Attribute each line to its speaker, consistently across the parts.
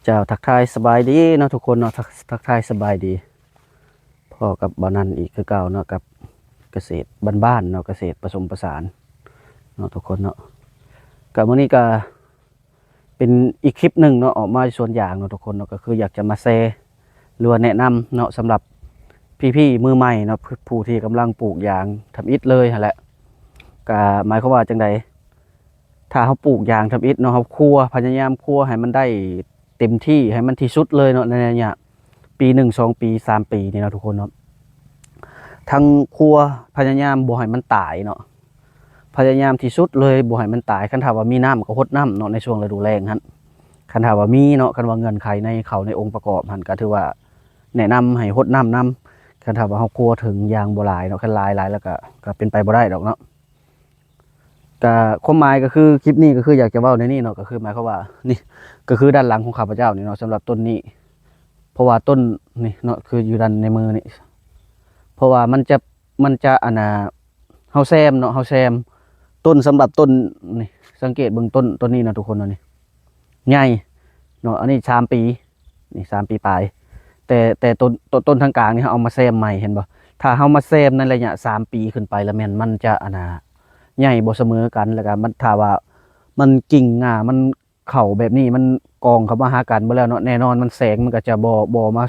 Speaker 1: เจ้าทักทายสบายดีเนาะทุกคนเนาะทักทายสบายดีพ่อกับบานันอีกคือเก่าเนาะกับเกษตรบ้านๆเนาะเกษตรผสมผสานเนาะทุกคนเนาะกับมื้อนี้ก็เป็นอีกคลิปหนึ่งเนาะออกมาสวนยางเนาะทุกคนเนาะก็คืออยากจะมาแชร์หรือว่าแนะนำเนาะสำหรับพี่ๆมือใหม่เนาะผู้ที่กำลังปลูกยางทำอิฐเลยหั่นแหละก็หมายความว่าจังใดถ้าเขาปลูกยางทำอิฐเนาะเขาคั่วพยายามคั่วให้มันได้เต็มที่ให้มันที่สุดเลยเนาะในเนี่ยปี1 2 ปี 3 ปีนี่เนาะทุกคนเนาะทั้งคั่วพยายามบ่ให้มันตายเนาะพยายามที่สุดเลยบ่ให้มันตายคันถ้าว่ามีน้ำก็รดน้ำเนาะในช่วงฤดูแล้งหั่นคันถ้าว่ามีเนาะคันว่าเงื่อนไขในเขาในองค์ประกอบหั่นก็ถือว่าแนะนำให้รดน้ำนํคันถ้าว่าเฮาคั่วถึงยางบ่หลายเนาะคันหลายแล้วก็เป็นไปบ่ได้ดอกเนาะก็ความหมายก็คือคลิปนี้ก็คืออยากจะเว้าในนี้เนาะก็คือหมายความว่านี่ก็คือด้านหลังของข้าพเจ้านี่เนาะสำหรับต้นนี้เพราะว่าต้นนี่เนาะคืออยู่ด้านในมือนี่เพราะว่ามันจะเฮาแซมเนาะเฮาแซมต้นสำหรับต้นนี่สังเกตเบิ่งต้นนี้เนาะทุกคนเนาะนี่ใหญ่เนาะอันนี้3 ปีนี่3 ปีปลายแต่ต้นทางกลางนี่เฮาเอามาแซมใหม่เห็นบ่ถ้าเฮามาแซมในระยะ3 ปีขึ้นไปแล้วแม่นมันจะใหญ่บ่เสมอกันแล้วก็มันถ้าว่ามันกิ่งง่ามันเข้าแบบนี้มันกองเข้ามาหากันบ่แล้วเนาะแน่นอนมันแสงมันก็จะบ่มา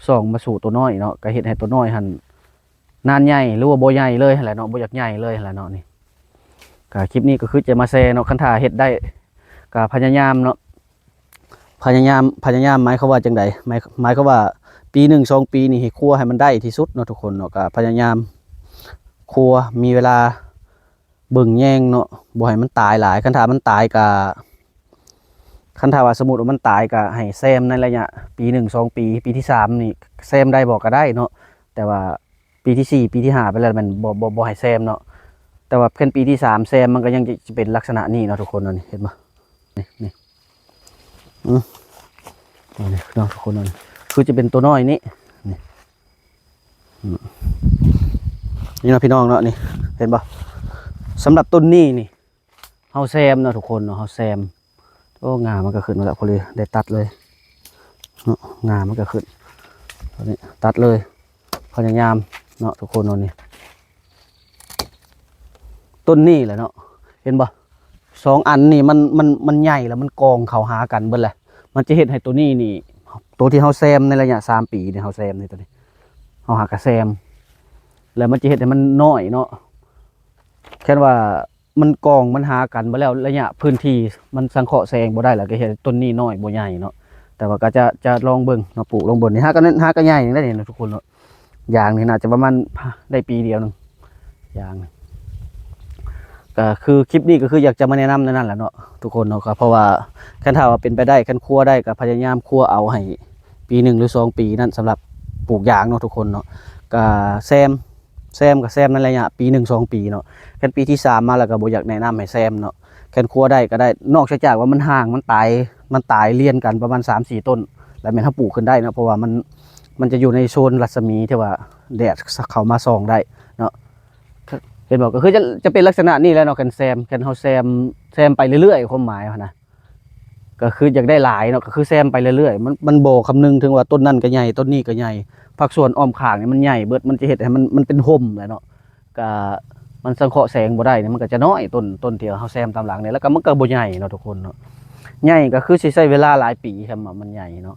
Speaker 1: ส่องมาสู่ตัวน้อยเนาะก็เฮ็ดให้ตัวน้อยหั่นนานใหญ่หรือว่าบ่ใหญ่เลยหั่นแหละเนาะบ่อยากใหญ่เลยหั่นแหละเนาะนี่ก็คลิปนี้ก็คือจะมาแชร์เนาะคันถ้าเฮ็ดได้ก็พยายามเนาะพยายามหมายความว่าจังได๋หมายความว่าปี1 2 ปีนี่ให้คั่วให้มันได้ที่สุดเนาะทุกคนเนาะก็พยายามคั่วมีเวลาเบิ่งแยงเนาะบ่ให้มันตายหลายคันถ้ามันตายก็คันถ้าว่าสมมุติว่ามันตายก็ให้แซมในระยะปี1 2 ปีปีที่3นี่แซมได้บ่ก็ได้เนาะแต่ว่าปีที่4ปีที่5ไปแล้วมันบ่ให้แซมเนาะแต่ว่าเพิ่นปีที่3แซมมันก็ยังจะเป็นลักษณะนี้เนาะทุกคนเนาะนี่เห็นบ่นี่นี่เนาะทุกคนเนาะคือจะเป็นตัวน้อยนี้นี่นี่เนาะพี่น้องเนาะนี่เห็นบ่สำหรับต้นนี้นี่เฮาแซมเนาะทุกคนเนาะเฮาแซมโอ้งามันก็ขึ้นมาแล้วพอดีได้ตัดเลยเนาะงามันก็ขึ้นตอนนี้ตัดเลยพยายามเนาะทุกคนเนาะนี่ต้นนี้แหละเนาะเห็นบ่2 อันนี่มันใหญ่แล้วมันกองเข้าหากันเบิดแหละมันจะเฮ็ดให้ตัวนี้นี่ตัวที่เฮาแซมในระยะ3 ปีนี่เฮาแซมนี่ตัวนี้เฮาหากระแซมแล้วมันจะเฮ็ดให้มันน้อยเนาะแค่ว่ามันกองมันหากันบ่แล้วระยะพื้นที่มันสังเคราะห์แสงบ่ได้แล้วก็เฮ็ดต้นนี้น้อยบ่ใหญ่เนาะแต่ว่าก็จะลองเบิ่งเนาะปลูกลงบนนี่หาก็ใหญ่ได้นี่ทุกคนเนาะอย่างนี่น่าจะประมาณได้ปีเดียวนึงอย่างก็คือคลิปนี้ก็คืออยากจะมาแนะนำนั่นแหละเนาะทุกคนเนาะครับเพราะว่าคันถ้าว่าเป็นไปได้คันคั่วได้ก็พยายามคั่วเอาให้ปี1 หรือ 2 ปีนั่นสำหรับปลูกยางเนาะทุกคนเนาะก็แซมกับแซมในระยะปี1 2 ปีเนาะคันปีที่3มาแล้วก็บ่อยากแนะนำให้แซมเนาะคันคั่วได้ก็ได้นอกจากว่ามันห่างมันตายเรียนกันประมาณ3 4 ต้นแล้วแม่นถ้าปลูกขึ้นได้นะเพราะว่ามันจะอยู่ในโซนรัศมีที่ว่าแดดเข้ามาส่องได้เนาะเห็นบอกก็คือจะเป็นลักษณะนี้แล้วเนาะคันเฮาแซมไปเรื่อยๆความหมายนะก็คืออยากได้หลายเนาะก็คือแซมไปเรื่อยๆมันบ่คำนึงถึงว่าต้นนั้นก็ใหญ่ต้นนี้ก็ใหญ่ผักสวนอ้อมข้างนี่มันใหญ่เบิดมันจะเฮ็ดให้มันเป็นห่มแหละเนาะก็มันสังเคราะห์แสงบ่ได้เนี่ยมันก็จะน้อยต้นที่เฮาแซมตามหลังเนี่ยแล้วก็มันก็บ่ใหญ่เนาะทุกคนเนาะใหญ่ก็คือสิใช้เวลาหลายปีครับมันใหญ่เนาะ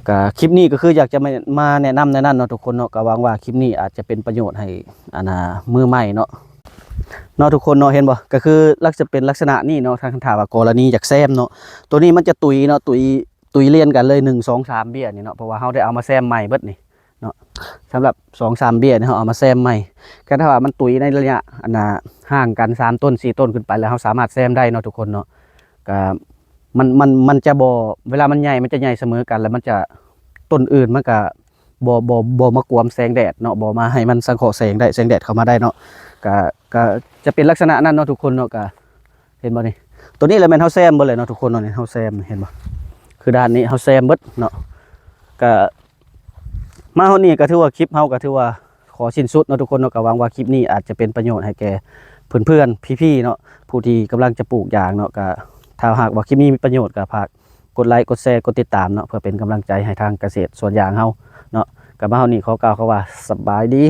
Speaker 1: ก็คลิปนี้ก็คืออยากจะมาแนะนำในนั้นเนาะทุกคนเนาะก็หวังว่าคลิปนี้อาจจะเป็นประโยชน์ให้มือใหม่เนาะทุกคนเนาะเห็นบ่ก็คือเป็นลักษณะนี้เนาะทางถามว่ากรณีอยากแซมเนาะตัวนี้มันจะตุยเนาะตุยเลียนกันเลย1 2 3เบี้ยนี่เนาะเพราะว่าเฮาได้เอามาแซมใหม่เบิดนี่เนาะสำหรับ2 3เบี้ยนี่เฮาเอามาแซมใหม่ก็ถ้าว่ามันตุยในระยะห่างกัน3 ต้น 4 ต้นขึ้นไปแล้วเฮาสามารถแซมได้เนาะทุกคนเนาะก็มันจะบ่เวลามันใหญ่มันจะใหญ่เสมอกันแล้วมันจะต้นอื่นมันก็บ่มากวมแสงแดดเนาะบ่มาให้มันสังเคราะห์แสงแดดเข้ามาได้เนาะก็จะเป็นลักษณะนั้นเนาะทุกคนเนาะก็เห็นบ่นี่ตัวนี้แหละแม่นเฮาแซมเบิดเลยเนาะทุกคนเนาะนี่เฮาแซมเห็นบ่คือด้านนี้เฮาแซมเบิดเนาะก็มาเฮานี่ก็ถือว่าคลิปเฮาก็ถือว่าขอสิ้นสุดเนาะทุกคนเนาะก็หวังว่าคลิปนี้อาจจะเป็นประโยชน์ให้แก่เพื่อนๆพี่ๆเนาะผู้ที่กำลังจะปลูกยางเนาะก็ถ้าหากว่าคลิปนี้มีประโยชน์ก็ฝาก กดไลค์กดแชร์กดติดตามเนาะเพื่อเป็นกำลังใจให้ทางเกษตรสวนยางเฮาเนาะกับมาเฮานี่ขอกล่าวคำว่าสบายดี